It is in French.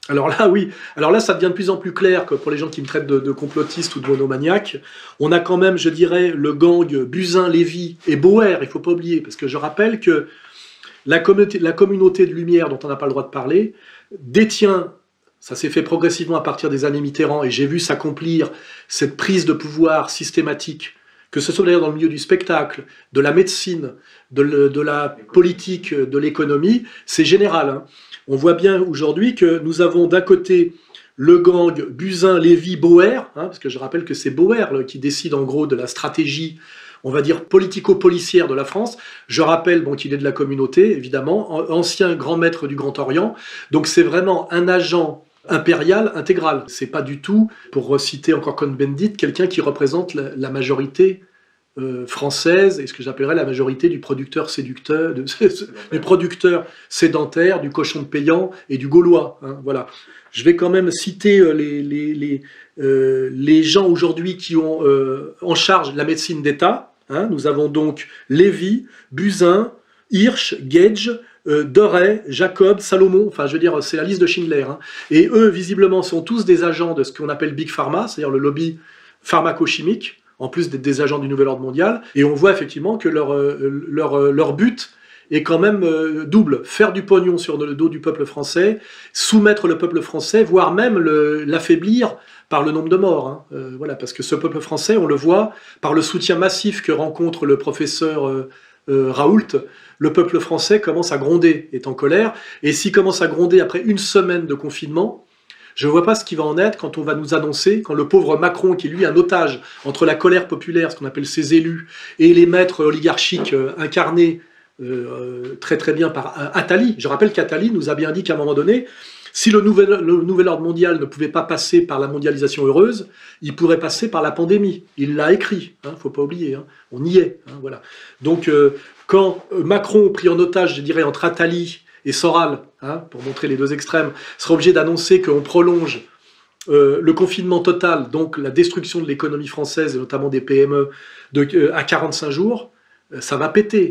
Alors là, oui. Alors là, ça devient de plus en plus clair que pour les gens qui me traitent de complotiste ou de monomaniaque. On a quand même, je dirais, le gang Buzyn, Lévy et Bauer, il ne faut pas oublier, parce que je rappelle que la communauté de Lumière, dont on n'a pas le droit de parler, détient, ça s'est fait progressivement à partir des années Mitterrand, et j'ai vu s'accomplir cette prise de pouvoir systématique, que ce soit d'ailleurs dans le milieu du spectacle, de la médecine, de la politique, de l'économie, c'est général. Hein. On voit bien aujourd'hui que nous avons d'un côté le gang Buzyn, Lévy, Bauer, hein, parce que je rappelle que c'est Bauer qui décide en gros de la stratégie, on va dire, politico-policière de la France. Je rappelle bon, qu'il est de la communauté, évidemment, ancien grand maître du Grand Orient. Donc c'est vraiment un agent impérial intégral. C'est pas du tout, pour citer encore Cohn-Bendit, quelqu'un qui représente la majorité française, et ce que j'appellerais la majorité du producteur séducteur, du producteur sédentaire, du cochon de payant et du gaulois. Hein, voilà. Je vais quand même citer les gens aujourd'hui qui ont en charge la médecine d'État. Hein. Nous avons donc Lévy, Buzyn, Hirsch, Gage, Doré, Jacob, Salomon, enfin je veux dire c'est la liste de Schindler. Hein. Et eux visiblement sont tous des agents de ce qu'on appelle Big Pharma, c'est-à-dire le lobby pharmaco-chimique, en plus d'être des agents du Nouvel Ordre Mondial, et on voit effectivement que leur but est quand même double, faire du pognon sur le dos du peuple français, soumettre le peuple français, voire même l'affaiblir par le nombre de morts. Hein. Voilà, parce que ce peuple français, on le voit, par le soutien massif que rencontre le professeur Raoult, le peuple français commence à gronder, est en colère, et s'il commence à gronder après une semaine de confinement, je ne vois pas ce qui va en être quand on va nous annoncer, quand le pauvre Macron, qui est lui un otage entre la colère populaire, ce qu'on appelle ses élus, et les maîtres oligarchiques incarnés très très bien par Attali. Je rappelle qu'Attali nous a bien dit qu'à un moment donné, si le nouvel ordre mondial ne pouvait pas passer par la mondialisation heureuse, il pourrait passer par la pandémie. Il l'a écrit, il ne faut pas oublier, hein, on y est. Hein, voilà. Donc quand Macron, pris en otage, je dirais, entre Attali et Soral, hein, pour montrer les deux extrêmes, sera obligé d'annoncer qu'on prolonge le confinement total, donc la destruction de l'économie française, et notamment des PME, à 45 jours, ça va péter.